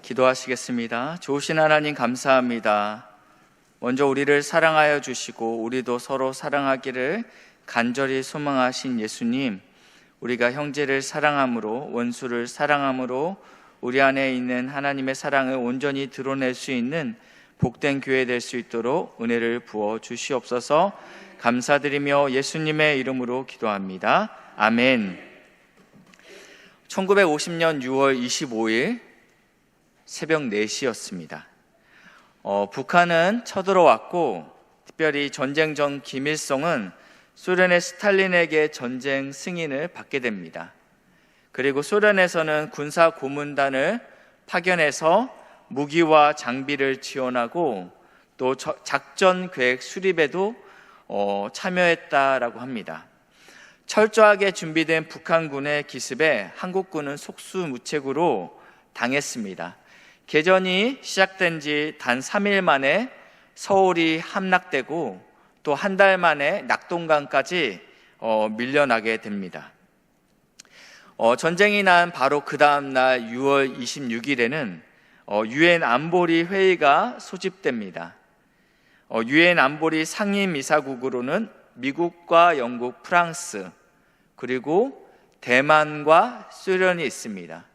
기도하시겠습니다. 좋으신 하나님 감사합니다. 먼저 우리를 사랑하여 주시고 우리도 서로 사랑하기를 간절히 소망하신 예수님, 우리가 형제를 사랑함으로 원수를 사랑함으로 우리 안에 있는 하나님의 사랑을 온전히 드러낼 수 있는 복된 교회 될 수 있도록 은혜를 부어 주시옵소서. 감사드리며 예수님의 이름으로 기도합니다. 아멘. 1950년 6월 25일 새벽 4시였습니다. 북한은 쳐들어왔고 특별히 전쟁 전 김일성은 소련의 스탈린에게 전쟁 승인을 받게 됩니다. 그리고 소련에서는 군사 고문단을 파견해서 무기와 장비를 지원하고 또 작전 계획 수립에도 참여했다라고 합니다. 철저하게 준비된 북한군의 기습에 한국군은 속수무책으로 당했습니다. 개전이 시작된 지 단 3일 만에 서울이 함락되고 또 한 달 만에 낙동강까지 밀려나게 됩니다. 전쟁이 난 바로 그 다음 날 6월 26일에는 유엔 안보리 회의가 소집됩니다. 유엔 안보리 상임이사국으로는 미국과 영국, 프랑스, 그리고 대만과 소련이 있습니다.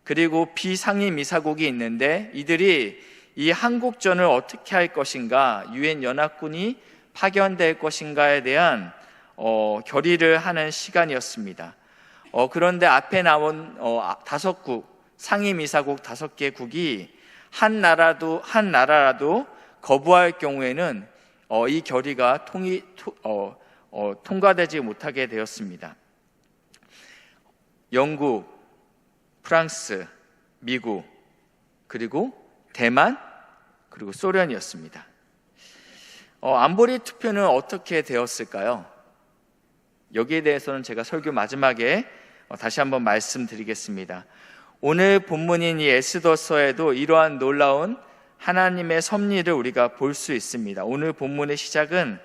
그리고 비상임이사국이 있는데 이들이 이 한국전을 어떻게 할 것인가, 유엔 연합군이 파견될 것인가에 대한 결의를 하는 시간이었습니다. 그런데 앞에 나온 5국, 상임이사국 5개국이 한 나라라도 거부할 경우에는 이 결의가 통과되지 못하게 되었습니다. 영국, 프랑스, 미국, 그리고 대만, 그리고 소련이었습니다. 안보리 투표는 어떻게 되었을까요? 여기에 대해서는 제가 설교 마지막에 다시 한번 말씀드리겠습니다. 오늘 본문인 이 에스더서에도 이러한 놀라운 하나님의 섭리를 우리가 볼 수 있습니다. 오늘 본문의 시작은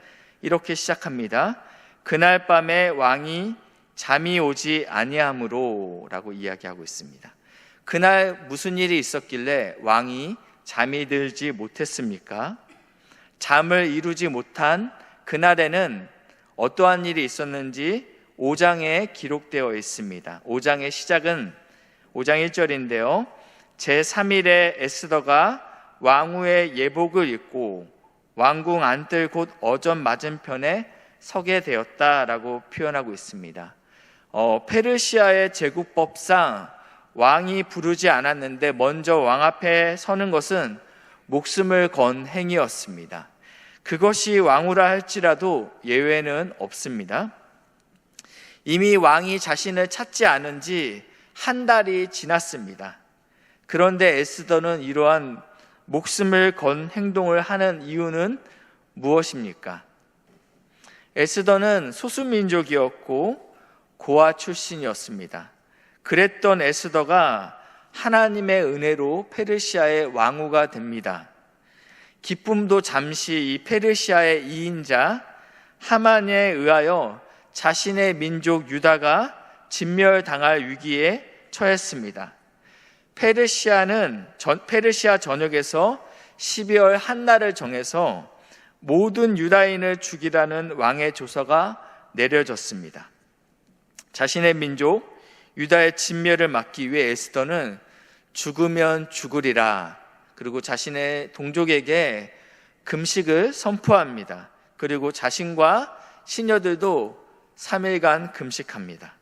이렇게 시작합니다. 그날 밤에 왕이 잠이 오지 아니하므로 라고 이야기하고 있습니다. 그날 무슨 일이 있었길래 왕이 잠이 들지 못했습니까? 잠을 이루지 못한 그날에는 어떠한 일이 있었는지 5장에 기록되어 있습니다. 5장의 시작은 5장 1절인데요. 제3일에 에스더가 왕후의 예복을 입고 왕궁 안뜰 곧 어전 맞은편에 서게 되었다라고 표현하고 있습니다. 페르시아의 제국법상 왕이 부르지 않았는데 먼저 왕 앞에 서는 것은 목숨을 건 행위였습니다. 그것이 왕후라 할지라도 예외는 없습니다. 이미 왕이 자신을 찾지 않은 지 한 달이 지났습니다. 그런데 에스더는 이러한 목숨을 건 행동을 하는 이유는 무엇입니까? 에스더는 소수민족이었고 고아 출신이었습니다. 그랬던 에스더가 하나님의 은혜로 페르시아의 왕후가 됩니다. 기쁨도 잠시 이 페르시아의 2인자 하만에 의하여 자신의 민족 유다가 진멸당할 위기에 처했습니다. 페르시아 전역에서 12월 한날을 정해서 모든 유다인을 죽이라는 왕의 조서가 내려졌습니다. 자신의 민족 유다의 진멸을 막기 위해 에스더는 죽으면 죽으리라, 그리고 자신의 동족에게 금식을 선포합니다. 그리고 자신과 시녀들도 3일간 금식합니다.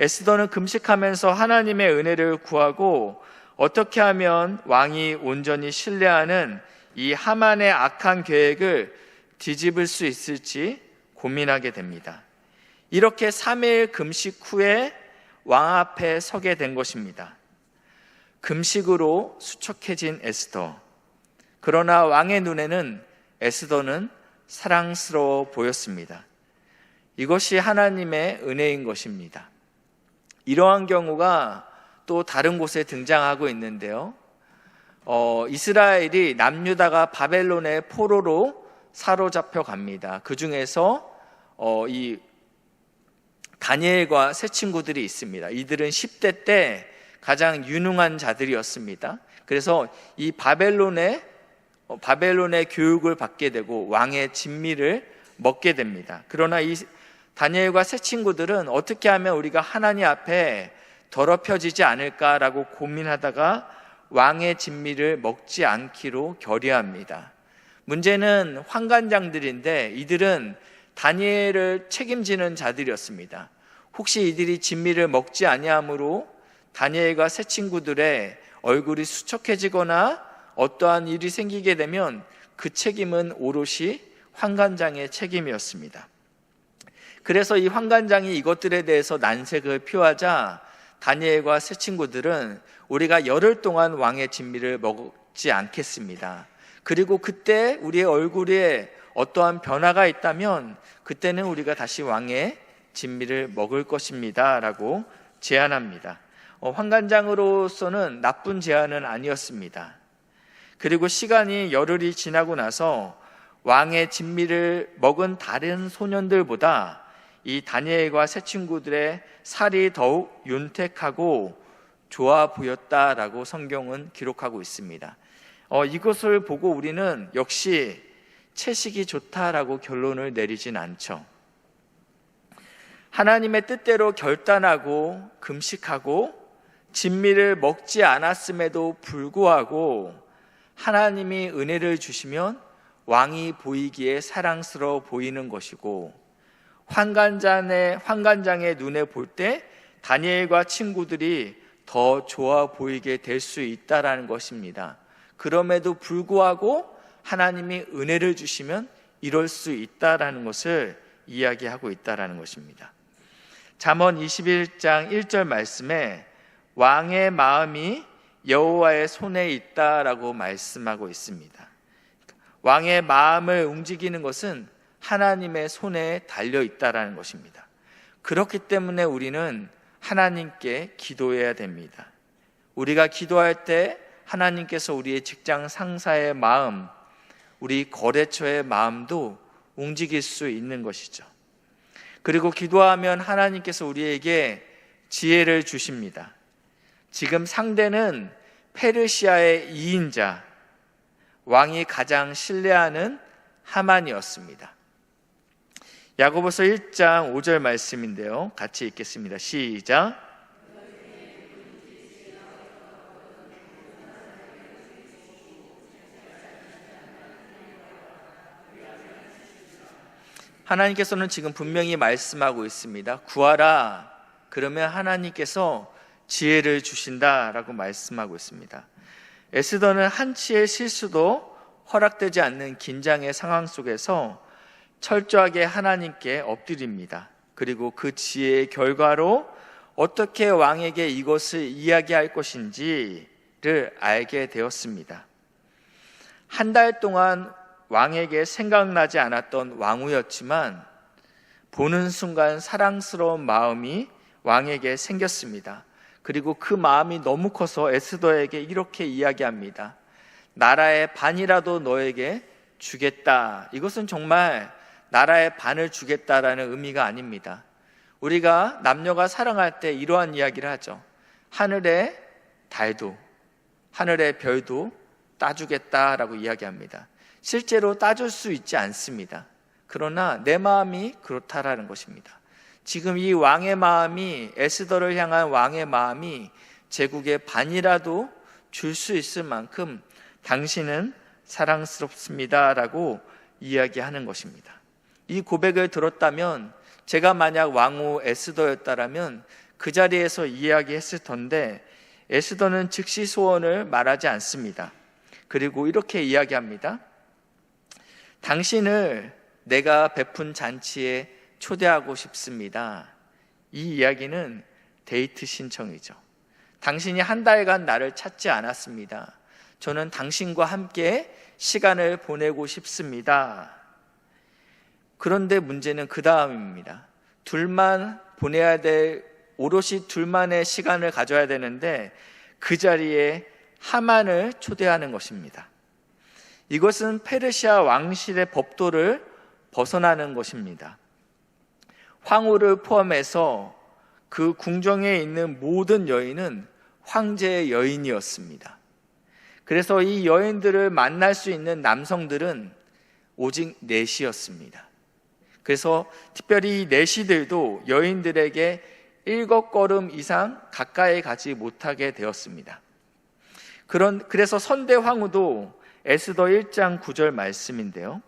에스더는 금식하면서 하나님의 은혜를 구하고 어떻게 하면 왕이 온전히 신뢰하는 이 하만의 악한 계획을 뒤집을 수 있을지 고민하게 됩니다. 이렇게 3일 금식 후에 왕 앞에 서게 된 것입니다. 금식으로 수척해진 에스더. 그러나 왕의 눈에는 에스더는 사랑스러워 보였습니다. 이것이 하나님의 은혜인 것입니다. 이러한 경우가 또 다른 곳에 등장하고 있는데요. 이스라엘이 남유다가 바벨론의 포로로 사로잡혀 갑니다. 그 중에서 이 다니엘과 세 친구들이 있습니다. 이들은 10대 때 가장 유능한 자들이었습니다. 그래서 이 바벨론의 교육을 받게 되고 왕의 진미를 먹게 됩니다. 그러나 이 다니엘과 세 친구들은 어떻게 하면 우리가 하나님 앞에 더럽혀지지 않을까라고 고민하다가 왕의 진미를 먹지 않기로 결의합니다. 문제는 환관장들인데 이들은 다니엘을 책임지는 자들이었습니다. 혹시 이들이 진미를 먹지 아니함으로 다니엘과 세 친구들의 얼굴이 수척해지거나 어떠한 일이 생기게 되면 그 책임은 오롯이 환관장의 책임이었습니다. 그래서 이 환관장이 이것들에 대해서 난색을 표하자 다니엘과 세 친구들은 우리가 열흘 동안 왕의 진미를 먹지 않겠습니다. 그리고 그때 우리의 얼굴에 어떠한 변화가 있다면 그때는 우리가 다시 왕의 진미를 먹을 것입니다 라고 제안합니다. 환관장으로서는 나쁜 제안은 아니었습니다. 그리고 시간이 열흘이 지나고 나서 왕의 진미를 먹은 다른 소년들보다 이 다니엘과 세 친구들의 살이 더욱 윤택하고 좋아 보였다라고 성경은 기록하고 있습니다. 이것을 보고 우리는 역시 채식이 좋다라고 결론을 내리진 않죠. 하나님의 뜻대로 결단하고 금식하고 진미를 먹지 않았음에도 불구하고 하나님이 은혜를 주시면 왕이 보이기에 사랑스러워 보이는 것이고 환관장의 눈에 볼 때 다니엘과 친구들이 더 좋아 보이게 될 수 있다라는 것입니다. 그럼에도 불구하고 하나님이 은혜를 주시면 이럴 수 있다라는 것을 이야기하고 있다라는 것입니다. 잠언 21장 1절 말씀에 왕의 마음이 여호와의 손에 있다라고 말씀하고 있습니다. 왕의 마음을 움직이는 것은 하나님의 손에 달려 있다라는 것입니다. 그렇기 때문에 우리는 하나님께 기도해야 됩니다. 우리가 기도할 때 하나님께서 우리의 직장 상사의 마음, 우리 거래처의 마음도 움직일 수 있는 것이죠. 그리고 기도하면 하나님께서 우리에게 지혜를 주십니다. 지금 상대는 페르시아의 2인자, 왕이 가장 신뢰하는 하만이었습니다. 야고보서 1장 5절 말씀인데요. 같이 읽겠습니다. 시작. 하나님께서는 지금 분명히 말씀하고 있습니다. 구하라. 그러면 하나님께서 지혜를 주신다라고 말씀하고 있습니다. 에스더는 한치의 실수도 허락되지 않는 긴장의 상황 속에서 철저하게 하나님께 엎드립니다. 그리고 그 지혜의 결과로 어떻게 왕에게 이것을 이야기할 것인지를 알게 되었습니다. 한 달 동안 왕에게 생각나지 않았던 왕후였지만 보는 순간 사랑스러운 마음이 왕에게 생겼습니다. 그리고 그 마음이 너무 커서 에스더에게 이렇게 이야기합니다. 나라의 반이라도 너에게 주겠다. 이것은 정말 나라의 반을 주겠다라는 의미가 아닙니다. 우리가 남녀가 사랑할 때 이러한 이야기를 하죠. 하늘의 달도, 하늘의 별도 따주겠다라고 이야기합니다. 실제로 따줄 수 있지 않습니다. 그러나 내 마음이 그렇다라는 것입니다. 지금 이 왕의 마음이, 에스더를 향한 왕의 마음이 제국의 반이라도 줄 수 있을 만큼 당신은 사랑스럽습니다라고 이야기하는 것입니다. 이 고백을 들었다면, 제가 만약 왕후 에스더였다라면 그 자리에서 이야기했을 텐데, 에스더는 즉시 소원을 말하지 않습니다. 그리고 이렇게 이야기합니다. 당신을 내가 베푼 잔치에 초대하고 싶습니다. 이 이야기는 데이트 신청이죠. 당신이 한 달간 나를 찾지 않았습니다. 저는 당신과 함께 시간을 보내고 싶습니다. 그런데 문제는 그 다음입니다. 둘만 보내야 될, 오롯이 둘만의 시간을 가져야 되는데 그 자리에 하만을 초대하는 것입니다. 이것은 페르시아 왕실의 법도를 벗어나는 것입니다. 황후를 포함해서 그 궁정에 있는 모든 여인은 황제의 여인이었습니다. 그래서 이 여인들을 만날 수 있는 남성들은 오직 넷이었습니다. 그래서 특별히 이 넷이들도 여인들에게 7걸음 이상 가까이 가지 못하게 되었습니다. 그래서 선대 황후도 에스더 1장 9절 말씀인데요,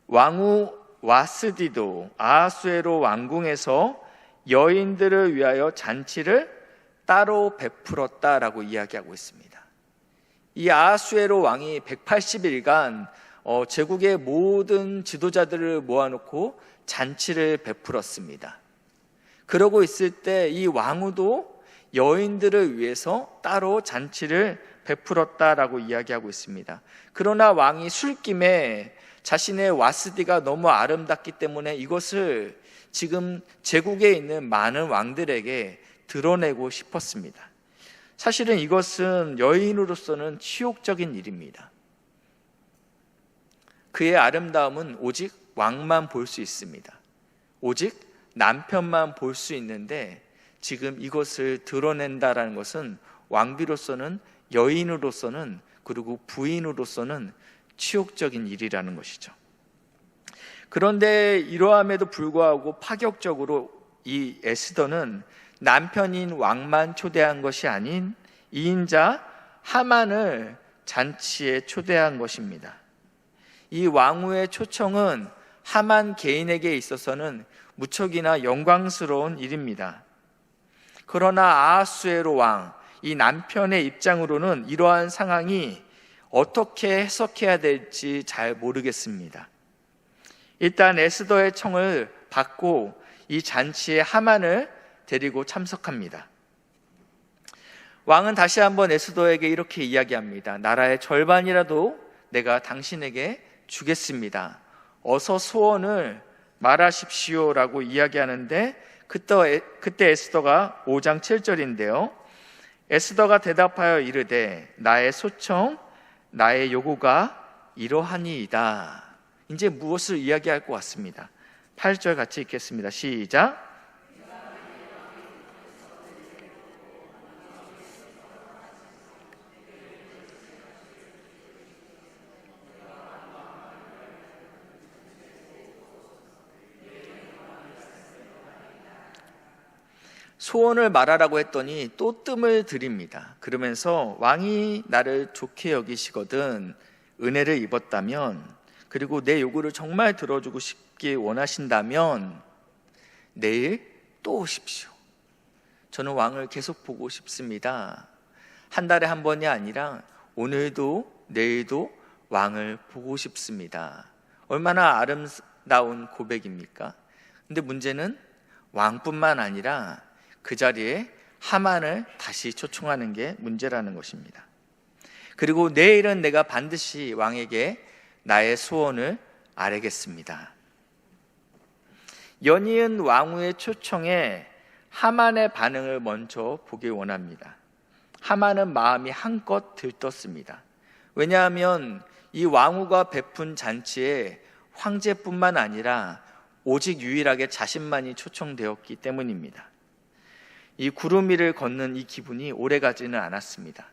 왕후 와스디도 아하수에로 왕궁에서 여인들을 위하여 잔치를 따로 베풀었다라고 이야기하고 있습니다. 이 아하수에로 왕이 180일간 제국의 모든 지도자들을 모아놓고 잔치를 베풀었습니다. 그러고 있을 때 이 왕후도 여인들을 위해서 따로 잔치를 베풀었다라고 이야기하고 있습니다. 그러나 왕이 술김에 자신의 와스디가 너무 아름답기 때문에 이것을 지금 제국에 있는 많은 왕들에게 드러내고 싶었습니다. 사실은 이것은 여인으로서는 치욕적인 일입니다. 그의 아름다움은 오직 왕만 볼 수 있습니다. 오직 남편만 볼 수 있는데 지금 이것을 드러낸다라는 것은 왕비로서는, 여인으로서는, 그리고 부인으로서는 치욕적인 일이라는 것이죠. 그런데 이러함에도 불구하고 파격적으로 이 에스더는 남편인 왕만 초대한 것이 아닌 2인자 하만을 잔치에 초대한 것입니다. 이 왕후의 초청은 하만 개인에게 있어서는 무척이나 영광스러운 일입니다. 그러나 아하수에로 왕, 이 남편의 입장으로는 이러한 상황이 어떻게 해석해야 될지 잘 모르겠습니다. 일단 에스더의 청을 받고 이 잔치에 하만을 데리고 참석합니다. 왕은 다시 한번 에스더에게 이렇게 이야기합니다. 나라의 절반이라도 내가 당신에게 주겠습니다. 어서 소원을 말하십시오 라고 이야기하는데 그때 에스더가 5장 7절인데요. 에스더가 대답하여 이르되 나의 소청, 나의 요구가 이러하니이다. 이제 무엇을 이야기할 것 같습니다. 8절 같이 읽겠습니다. 시작. 소원을 말하라고 했더니 또 뜸을 들입니다. 그러면서 왕이 나를 좋게 여기시거든 은혜를 입었다면, 그리고 내 요구를 정말 들어주고 싶게 원하신다면 내일 또 오십시오. 저는 왕을 계속 보고 싶습니다. 한 달에 한 번이 아니라 오늘도 내일도 왕을 보고 싶습니다. 얼마나 아름다운 고백입니까? 근데 문제는 왕뿐만 아니라 그 자리에 하만을 다시 초청하는 게 문제라는 것입니다. 그리고 내일은 내가 반드시 왕에게 나의 소원을 아뢰겠습니다. 연이은 왕후의 초청에 하만의 반응을 먼저 보길 원합니다. 하만은 마음이 한껏 들떴습니다. 왜냐하면 이 왕후가 베푼 잔치에 황제뿐만 아니라 오직 유일하게 자신만이 초청되었기 때문입니다. 이 구름 위를 걷는 이 기분이 오래가지는 않았습니다.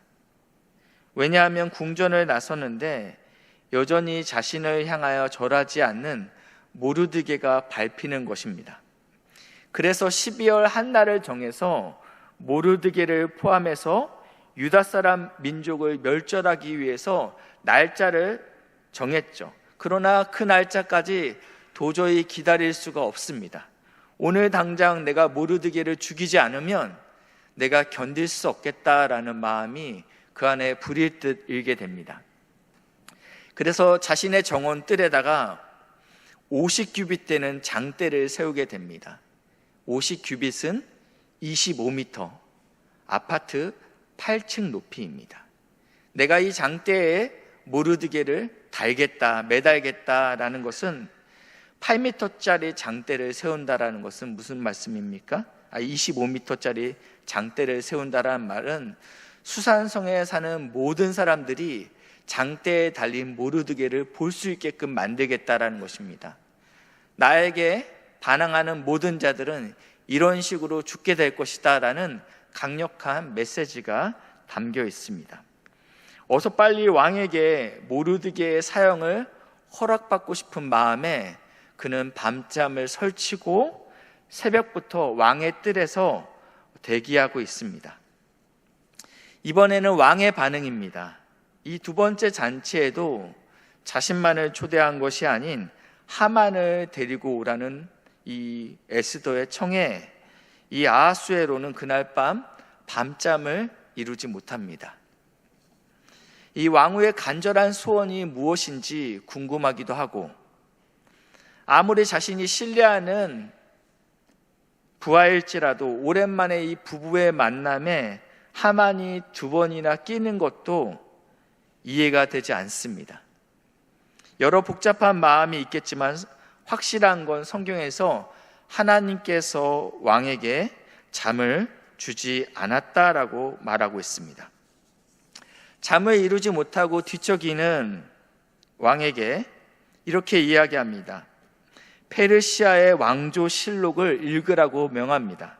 왜냐하면 궁전을 나섰는데 여전히 자신을 향하여 절하지 않는 모르드게가 밟히는 것입니다. 그래서 12월 한 날을 정해서 모르드게를 포함해서 유다 사람 민족을 멸절하기 위해서 날짜를 정했죠. 그러나 그 날짜까지 도저히 기다릴 수가 없습니다. 오늘 당장 내가 모르드게를 죽이지 않으면 내가 견딜 수 없겠다라는 마음이 그 안에 불일 듯 일게 됩니다. 그래서 자신의 정원 뜰에다가 50규빗 되는 장대를 세우게 됩니다. 50규빗은 25m, 아파트 8층 높이입니다. 내가 이 장대에 모르드게를 달겠다, 매달겠다라는 것은 8m짜리 장대를 세운다라는 것은 무슨 말씀입니까? 25m짜리 장대를 세운다라는 말은 수산성에 사는 모든 사람들이 장대에 달린 모르드게를 볼 수 있게끔 만들겠다라는 것입니다. 나에게 반항하는 모든 자들은 이런 식으로 죽게 될 것이다 라는 강력한 메시지가 담겨 있습니다. 어서 빨리 왕에게 모르드게의 사형을 허락받고 싶은 마음에 그는 밤잠을 설치고 새벽부터 왕의 뜰에서 대기하고 있습니다. 이번에는 왕의 반응입니다. 이 두 번째 잔치에도 자신만을 초대한 것이 아닌 하만을 데리고 오라는 이 에스더의 청에 이 아하수에로는 그날 밤 밤잠을 이루지 못합니다. 이 왕후의 간절한 소원이 무엇인지 궁금하기도 하고, 아무리 자신이 신뢰하는 부하일지라도 오랜만에 이 부부의 만남에 하만이 두 번이나 끼는 것도 이해가 되지 않습니다. 여러 복잡한 마음이 있겠지만 확실한 건 성경에서 하나님께서 왕에게 잠을 주지 않았다라고 말하고 있습니다. 잠을 이루지 못하고 뒤척이는 왕에게 이렇게 이야기합니다. 페르시아의 왕조 실록을 읽으라고 명합니다.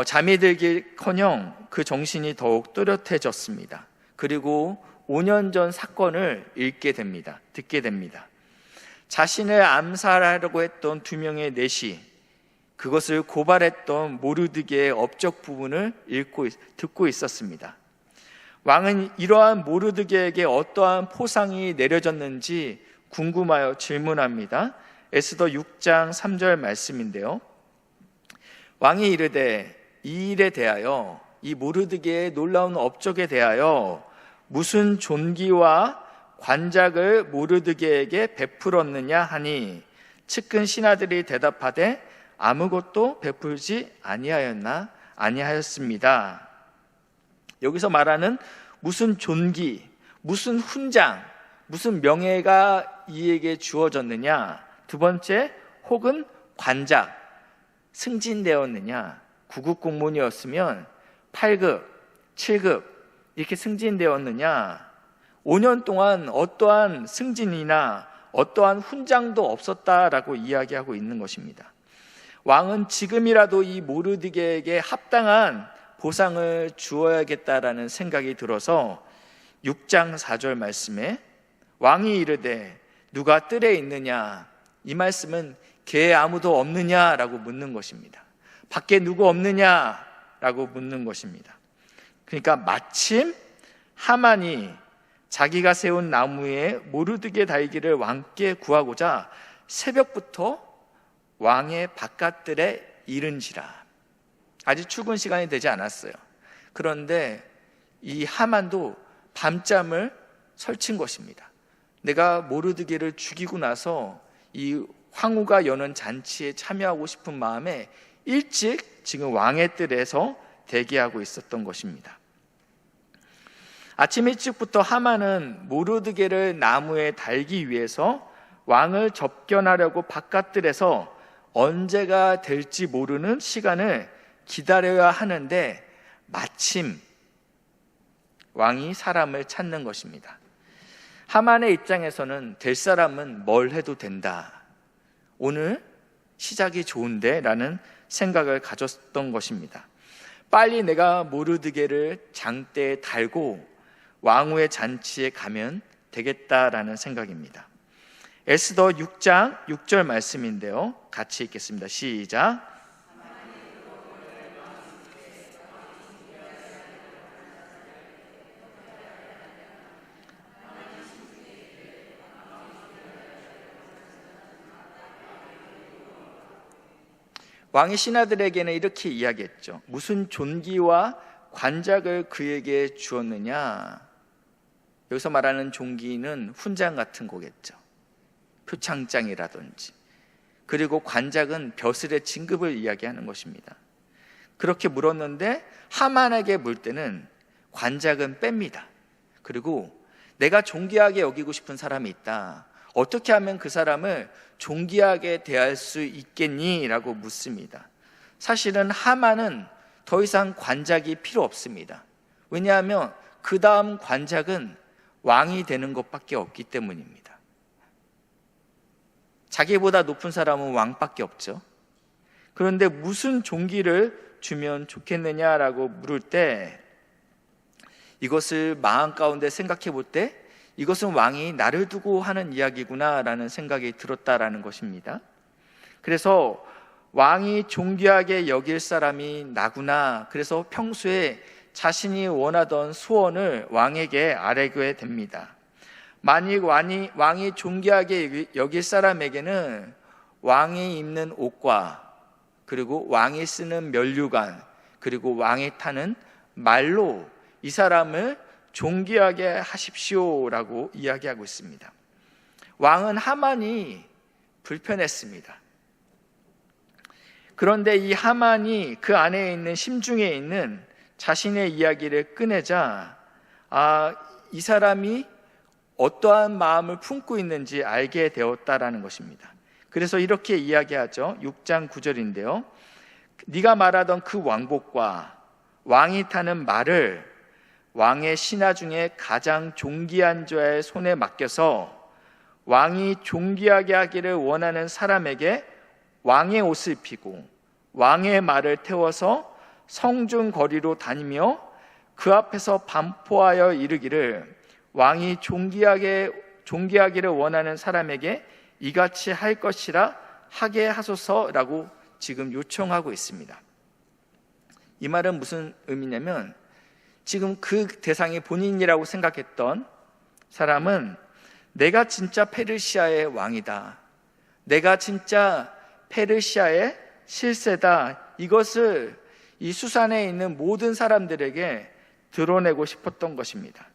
잠이 들기커녕 그 정신이 더욱 또렷해졌습니다. 그리고 5년 전 사건을 듣게 됩니다. 자신을 암살하려고 했던 2명의 내시, 그것을 고발했던 모르드게의 업적 부분을 듣고 있었습니다. 왕은 이러한 모르드게에게 어떠한 포상이 내려졌는지 궁금하여 질문합니다. 에스더 6장 3절 말씀인데요. 왕이 이르되 이 일에 대하여, 이 모르드게의 놀라운 업적에 대하여 무슨 존귀와 관작을 모르드게에게 베풀었느냐 하니 측근 신하들이 대답하되 아무것도 베풀지 아니하였습니다. 여기서 말하는 무슨 존귀, 무슨 훈장, 무슨 명예가 이에게 주어졌느냐, 두 번째, 혹은 관작, 승진되었느냐. 9급 공무원이었으면 8급, 7급 이렇게 승진되었느냐. 5년 동안 어떠한 승진이나 어떠한 훈장도 없었다라고 이야기하고 있는 것입니다. 왕은 지금이라도 이 모르드게에게 합당한 보상을 주어야겠다라는 생각이 들어서 6장 4절 말씀에 왕이 이르되 누가 뜰에 있느냐, 이 말씀은 개 아무도 없느냐라고 묻는 것입니다. 밖에 누구 없느냐라고 묻는 것입니다. 그러니까 마침 하만이 자기가 세운 나무에 모르드게 달기를 왕께 구하고자 새벽부터 왕의 바깥들에 이른지라. 아직 출근 시간이 되지 않았어요. 그런데 이 하만도 밤잠을 설친 것입니다. 내가 모르드게를 죽이고 나서 이 황후가 여는 잔치에 참여하고 싶은 마음에 일찍 지금 왕의 뜰에서 대기하고 있었던 것입니다. 아침 일찍부터 하만은 모르드게를 나무에 달기 위해서 왕을 접견하려고 바깥뜰에서 언제가 될지 모르는 시간을 기다려야 하는데 마침 왕이 사람을 찾는 것입니다. 하만의 입장에서는 될 사람은 뭘 해도 된다. 오늘 시작이 좋은데 라는 생각을 가졌던 것입니다. 빨리 내가 모르드게를 장대에 달고 왕후의 잔치에 가면 되겠다라는 생각입니다. 에스더 6장 6절 말씀인데요. 같이 읽겠습니다. 시작. 왕이 신하들에게는 이렇게 이야기했죠. 무슨 존귀와 관작을 그에게 주었느냐. 여기서 말하는 존귀는 훈장 같은 거겠죠. 표창장이라든지. 그리고 관작은 벼슬의 진급을 이야기하는 것입니다. 그렇게 물었는데 하만에게 물 때는 관작은 뺍니다. 그리고 내가 존귀하게 여기고 싶은 사람이 있다. 어떻게 하면 그 사람을 존귀하게 대할 수 있겠니? 라고 묻습니다. 사실은 하만은 더 이상 관작이 필요 없습니다. 왜냐하면 그 다음 관작은 왕이 되는 것밖에 없기 때문입니다. 자기보다 높은 사람은 왕밖에 없죠. 그런데 무슨 존귀를 주면 좋겠느냐라고 물을 때 이것을 마음 가운데 생각해 볼 때 이것은 왕이 나를 두고 하는 이야기구나라는 생각이 들었다라는 것입니다. 그래서 왕이 존귀하게 여길 사람이 나구나. 그래서 평소에 자신이 원하던 소원을 왕에게 아뢰게 됩니다. 만일 왕이 존귀하게 여길 사람에게는 왕이 입는 옷과 그리고 왕이 쓰는 면류관 그리고 왕이 타는 말로 이 사람을 존귀하게 하십시오라고 이야기하고 있습니다. 왕은 하만이 불편했습니다. 그런데 이 하만이 그 안에 있는 심중에 있는 자신의 이야기를 꺼내자 이 사람이 어떠한 마음을 품고 있는지 알게 되었다라는 것입니다. 그래서 이렇게 이야기하죠. 6장 9절인데요. 네가 말하던 그 왕복과 왕이 타는 말을 왕의 신하 중에 가장 존귀한 자의 손에 맡겨서 왕이 존귀하게 하기를 원하는 사람에게 왕의 옷을 입히고 왕의 말을 태워서 성중 거리로 다니며 그 앞에서 반포하여 이르기를 왕이 존귀하기를 원하는 사람에게 이같이 할 것이라 하게 하소서라고 지금 요청하고 있습니다. 이 말은 무슨 의미냐면 지금 그 대상이 본인이라고 생각했던 사람은 내가 진짜 페르시아의 왕이다. 내가 진짜 페르시아의 실세다. 이것을 이 수산에 있는 모든 사람들에게 드러내고 싶었던 것입니다.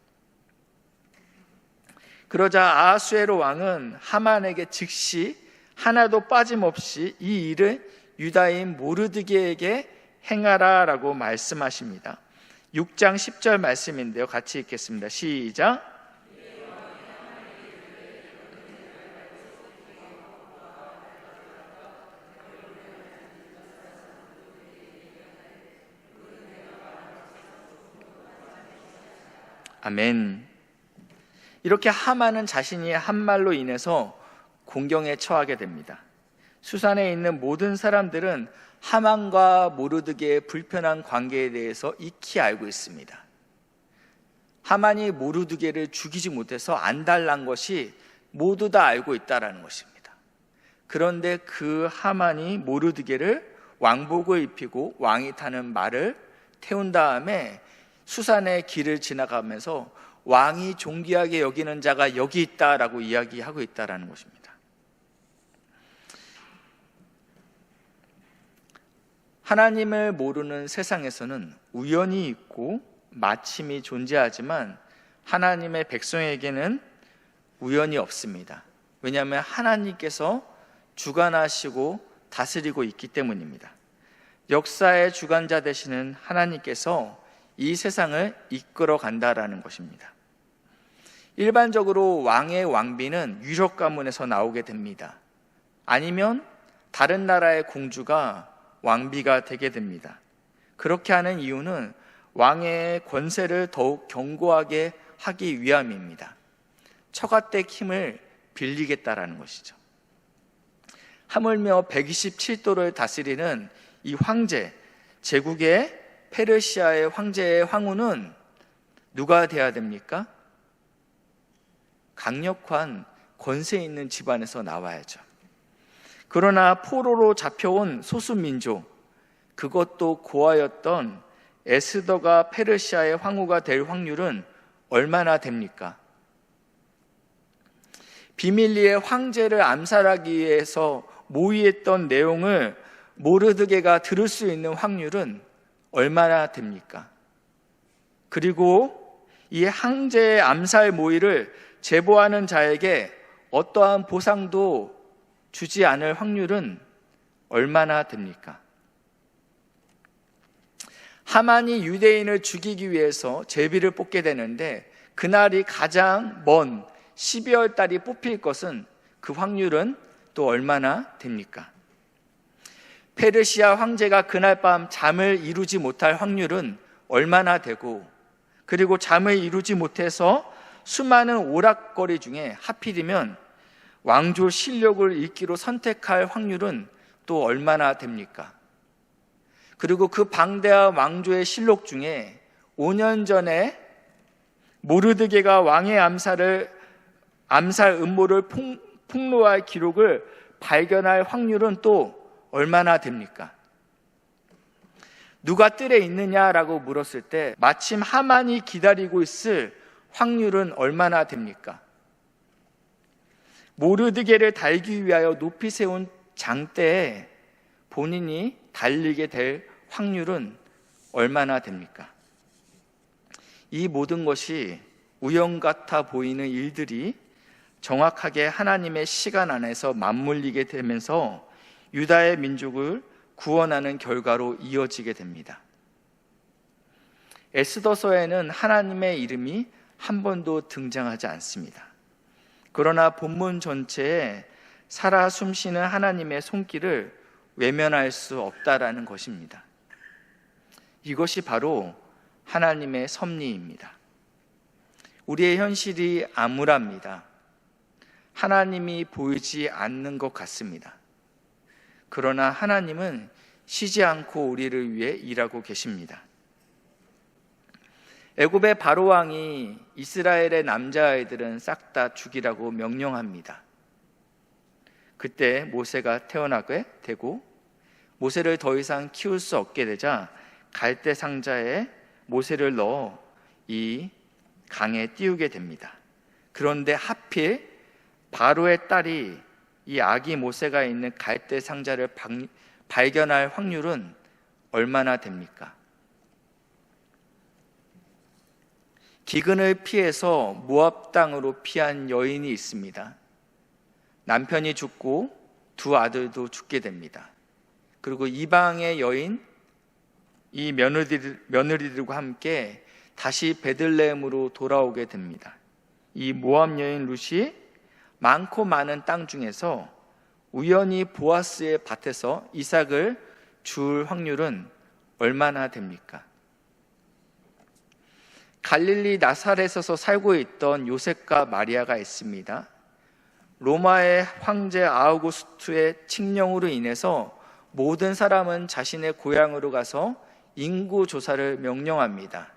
그러자 아하수에로 왕은 하만에게 즉시 하나도 빠짐없이 이 일을 유다인 모르드게에게 행하라라고 말씀하십니다. 6장 10절 말씀인데요. 같이 읽겠습니다. 시작. 아멘. 이렇게 하만은 자신이 한 말로 인해서 공경에 처하게 됩니다. 수산에 있는 모든 사람들은 하만과 모르드게의 불편한 관계에 대해서 익히 알고 있습니다. 하만이 모르드게를 죽이지 못해서 안달난 것이 모두 다 알고 있다는 것입니다. 그런데 그 하만이 모르드게를 왕복을 입히고 왕이 타는 말을 태운 다음에 수산의 길을 지나가면서 왕이 존귀하게 여기는 자가 여기 있다라고 이야기하고 있다는 것입니다. 하나님을 모르는 세상에서는 우연이 있고 마침이 존재하지만 하나님의 백성에게는 우연이 없습니다. 왜냐하면 하나님께서 주관하시고 다스리고 있기 때문입니다. 역사의 주관자 되시는 하나님께서 이 세상을 이끌어 간다라는 것입니다. 일반적으로 왕의 왕비는 유럽 가문에서 나오게 됩니다. 아니면 다른 나라의 공주가 왕비가 되게 됩니다. 그렇게 하는 이유는 왕의 권세를 더욱 견고하게 하기 위함입니다. 처가댁 힘을 빌리겠다라는 것이죠. 하물며 127도를 다스리는 이 황제, 제국의 페르시아의 황제의 황후는 누가 돼야 됩니까? 강력한 권세 있는 집안에서 나와야죠. 그러나 포로로 잡혀온 소수민족, 그것도 고아였던 에스더가 페르시아의 황후가 될 확률은 얼마나 됩니까? 비밀리에 황제를 암살하기 위해서 모의했던 내용을 모르드게가 들을 수 있는 확률은 얼마나 됩니까? 그리고 이 황제의 암살 모의를 제보하는 자에게 어떠한 보상도 주지 않을 확률은 얼마나 됩니까? 하만이 유대인을 죽이기 위해서 제비를 뽑게 되는데 그날이 가장 먼 12월 달이 뽑힐 것은 그 확률은 또 얼마나 됩니까? 페르시아 황제가 그날 밤 잠을 이루지 못할 확률은 얼마나 되고, 그리고 잠을 이루지 못해서 수많은 오락거리 중에 하필이면 왕조 실력을 읽기로 선택할 확률은 또 얼마나 됩니까? 그리고 그 방대한 왕조의 실록 중에 5년 전에 모르드게가 왕의 암살 음모를 폭로할 기록을 발견할 확률은 또 얼마나 됩니까? 누가 뜰에 있느냐라고 물었을 때 마침 하만이 기다리고 있을 확률은 얼마나 됩니까? 모르드게를 달기 위하여 높이 세운 장대에 본인이 달리게 될 확률은 얼마나 됩니까? 이 모든 것이 우연 같아 보이는 일들이 정확하게 하나님의 시간 안에서 맞물리게 되면서 유다의 민족을 구원하는 결과로 이어지게 됩니다. 에스더서에는 하나님의 이름이 한 번도 등장하지 않습니다. 그러나 본문 전체에 살아 숨쉬는 하나님의 손길을 외면할 수 없다라는 것입니다. 이것이 바로 하나님의 섭리입니다. 우리의 현실이 암울합니다. 하나님이 보이지 않는 것 같습니다. 그러나 하나님은 쉬지 않고 우리를 위해 일하고 계십니다. 애굽의 바로 왕이 이스라엘의 남자아이들은 싹 다 죽이라고 명령합니다. 그때 모세가 태어나게 되고 모세를 더 이상 키울 수 없게 되자 갈대 상자에 모세를 넣어 이 강에 띄우게 됩니다. 그런데 하필 바로의 딸이 이 아기 모세가 있는 갈대 상자를 발견할 확률은 얼마나 됩니까? 기근을 피해서 모압 땅으로 피한 여인이 있습니다. 남편이 죽고 두 아들도 죽게 됩니다. 그리고 이방의 여인, 이 며느리들과 함께 다시 베들레헴으로 돌아오게 됩니다. 이 모압 여인 룻이 많고 많은 땅 중에서 우연히 보아스의 밭에서 이삭을 줄 확률은 얼마나 됩니까? 갈릴리 나사렛에서 살고 있던 요셉과 마리아가 있습니다. 로마의 황제 아우구스투의 칙령으로 인해서 모든 사람은 자신의 고향으로 가서 인구 조사를 명령합니다.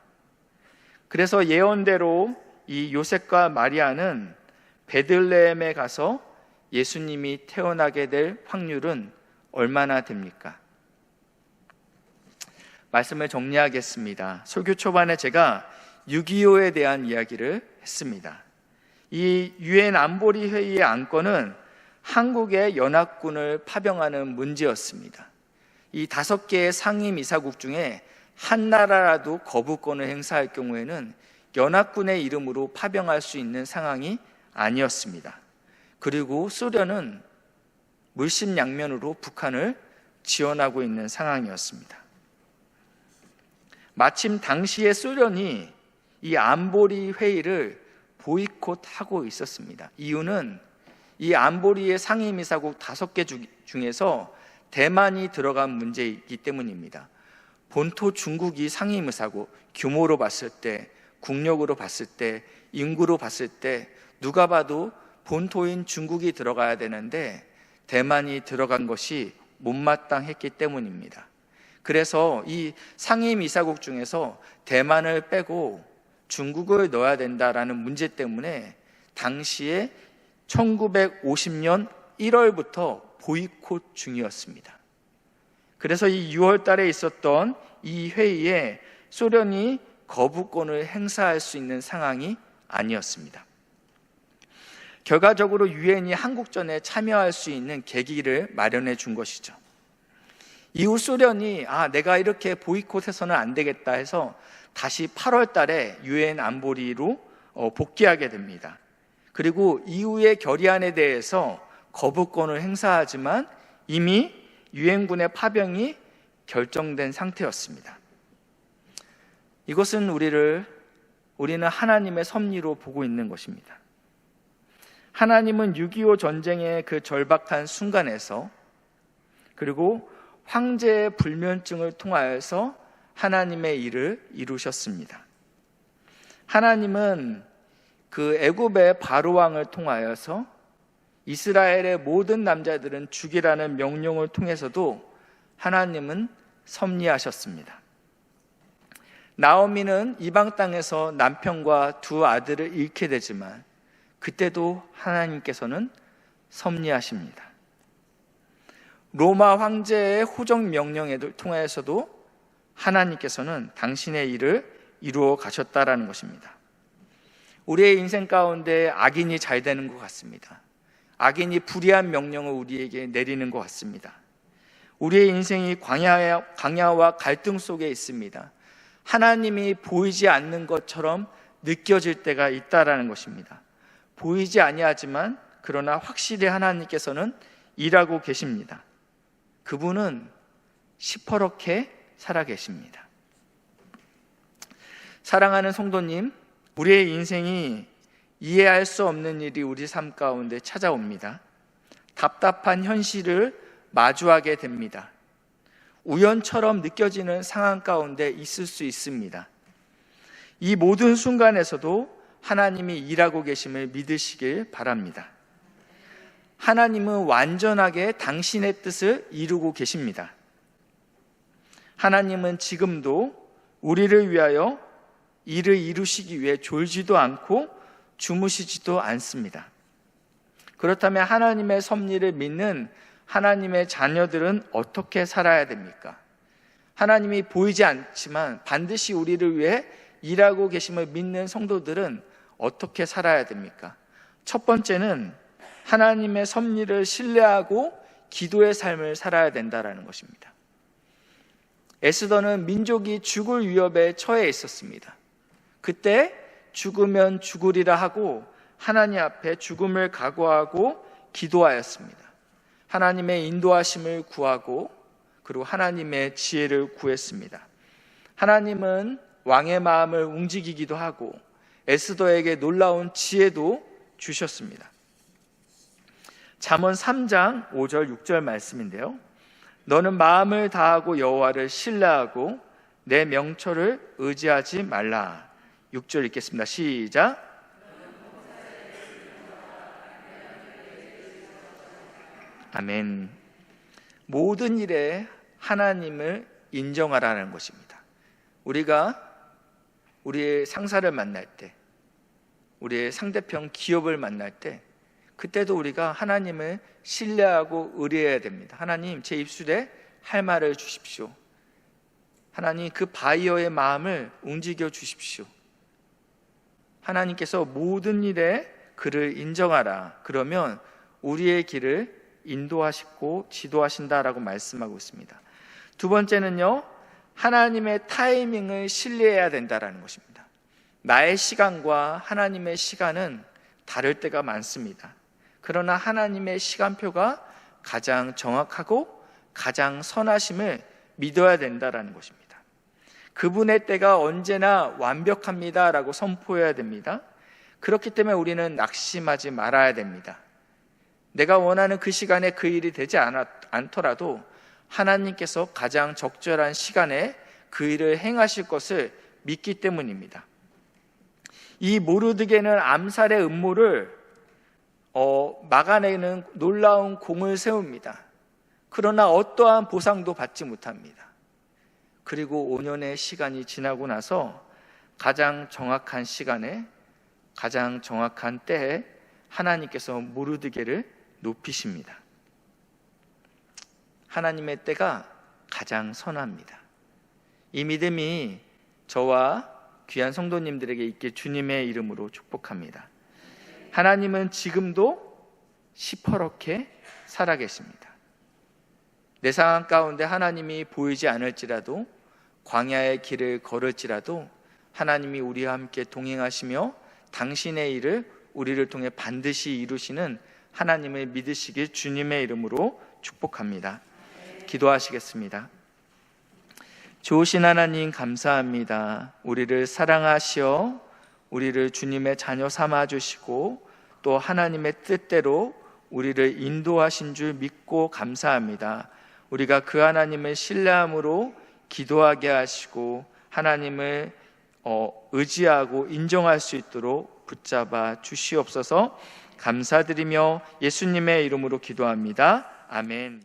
그래서 예언대로 이 요셉과 마리아는 베들레헴에 가서 예수님이 태어나게 될 확률은 얼마나 됩니까? 말씀을 정리하겠습니다. 설교 초반에 제가 6.25에 대한 이야기를 했습니다. 이 유엔 안보리 회의의 안건은 한국의 연합군을 파병하는 문제였습니다. 이 5개의 상임이사국 중에 한 나라라도 거부권을 행사할 경우에는 연합군의 이름으로 파병할 수 있는 상황이 아니었습니다. 그리고 소련은 물심양면으로 북한을 지원하고 있는 상황이었습니다. 마침 당시에 소련이 이 안보리 회의를 보이콧하고 있었습니다. 이유는 이 안보리의 상임이사국 5개 중에서 대만이 들어간 문제이기 때문입니다. 본토 중국이 상임이사국, 규모로 봤을 때, 국력으로 봤을 때, 인구로 봤을 때 누가 봐도 본토인 중국이 들어가야 되는데 대만이 들어간 것이 못마땅했기 때문입니다. 그래서 이 상임이사국 중에서 대만을 빼고 중국을 넣어야 된다라는 문제 때문에 당시에 1950년 1월부터 보이콧 중이었습니다. 그래서 이 6월 달에 있었던 이 회의에 소련이 거부권을 행사할 수 있는 상황이 아니었습니다. 결과적으로 유엔이 한국전에 참여할 수 있는 계기를 마련해 준 것이죠. 이후 소련이 내가 이렇게 보이콧해서는 안 되겠다 해서 다시 8월 달에 유엔 안보리로 복귀하게 됩니다. 그리고 이후의 결의안에 대해서 거부권을 행사하지만 이미 유엔군의 파병이 결정된 상태였습니다. 이것은 우리는 하나님의 섭리로 보고 있는 것입니다. 하나님은 6.25 전쟁의 그 절박한 순간에서 그리고 황제의 불면증을 통하여서 하나님의 일을 이루셨습니다. 하나님은 그 애굽의 바로왕을 통하여서 이스라엘의 모든 남자들은 죽이라는 명령을 통해서도 하나님은 섭리하셨습니다. 나오미는 이방 땅에서 남편과 두 아들을 잃게 되지만 그때도 하나님께서는 섭리하십니다. 로마 황제의 호적 명령에 통하여서도 하나님께서는 당신의 일을 이루어 가셨다라는 것입니다. 우리의 인생 가운데 악인이 잘 되는 것 같습니다. 악인이 불의한 명령을 우리에게 내리는 것 같습니다. 우리의 인생이 광야와 갈등 속에 있습니다. 하나님이 보이지 않는 것처럼 느껴질 때가 있다라는 것입니다. 보이지 아니하지만 그러나 확실히 하나님께서는 일하고 계십니다. 그분은 시퍼렇게 살아계십니다. 사랑하는 성도님, 우리의 인생이 이해할 수 없는 일이 우리 삶 가운데 찾아옵니다. 답답한 현실을 마주하게 됩니다. 우연처럼 느껴지는 상황 가운데 있을 수 있습니다. 이 모든 순간에서도 하나님이 일하고 계심을 믿으시길 바랍니다. 하나님은 완전하게 당신의 뜻을 이루고 계십니다. 하나님은 지금도 우리를 위하여 일을 이루시기 위해 졸지도 않고 주무시지도 않습니다. 그렇다면 하나님의 섭리를 믿는 하나님의 자녀들은 어떻게 살아야 됩니까? 하나님이 보이지 않지만 반드시 우리를 위해 일하고 계심을 믿는 성도들은 어떻게 살아야 됩니까? 첫 번째는 하나님의 섭리를 신뢰하고 기도의 삶을 살아야 된다는 것입니다. 에스더는 민족이 죽을 위협에 처해 있었습니다. 그때 죽으면 죽으리라 하고 하나님 앞에 죽음을 각오하고 기도하였습니다. 하나님의 인도하심을 구하고 그리고 하나님의 지혜를 구했습니다. 하나님은 왕의 마음을 움직이기도 하고 에스더에게 놀라운 지혜도 주셨습니다. 잠언 3장 5절 6절 말씀인데요. 너는 마음을 다하고 여호와를 신뢰하고 내 명철을 의지하지 말라. 6절 읽겠습니다. 시작. 아멘. 모든 일에 하나님을 인정하라는 것입니다. 우리가 우리의 상사를 만날 때, 우리의 상대편 기업을 만날 때, 그때도 우리가 하나님을 신뢰하고 의뢰해야 됩니다. 하나님, 제 입술에 할 말을 주십시오. 하나님, 그 바이어의 마음을 움직여 주십시오. 하나님께서 모든 일에 그를 인정하라. 그러면 우리의 길을 인도하시고 지도하신다라고 말씀하고 있습니다. 두 번째는요, 하나님의 타이밍을 신뢰해야 된다라는 것입니다. 나의 시간과 하나님의 시간은 다를 때가 많습니다. 그러나 하나님의 시간표가 가장 정확하고 가장 선하심을 믿어야 된다라는 것입니다. 그분의 때가 언제나 완벽합니다라고 선포해야 됩니다. 그렇기 때문에 우리는 낙심하지 말아야 됩니다. 내가 원하는 그 시간에 그 일이 되지 않더라도 하나님께서 가장 적절한 시간에 그 일을 행하실 것을 믿기 때문입니다. 이 모르드게는 암살의 음모를 막아내는 놀라운 공을 세웁니다. 그러나 어떠한 보상도 받지 못합니다. 그리고 5년의 시간이 지나고 나서 가장 정확한 시간에 가장 정확한 때에 하나님께서 모르드게를 높이십니다. 하나님의 때가 가장 선합니다. 이 믿음이 저와 귀한 성도님들에게 있길 주님의 이름으로 축복합니다. 하나님은 지금도 시퍼렇게 살아계십니다. 내 상황 가운데 하나님이 보이지 않을지라도 광야의 길을 걸을지라도 하나님이 우리와 함께 동행하시며 당신의 일을 우리를 통해 반드시 이루시는 하나님을 믿으시길 주님의 이름으로 축복합니다. 기도하시겠습니다. 좋으신 하나님 감사합니다. 우리를 사랑하시어 우리를 주님의 자녀 삼아주시고 또 하나님의 뜻대로 우리를 인도하신 줄 믿고 감사합니다. 우리가 그 하나님을 신뢰함으로 기도하게 하시고 하나님을 의지하고 인정할 수 있도록 붙잡아 주시옵소서. 감사드리며 예수님의 이름으로 기도합니다. 아멘.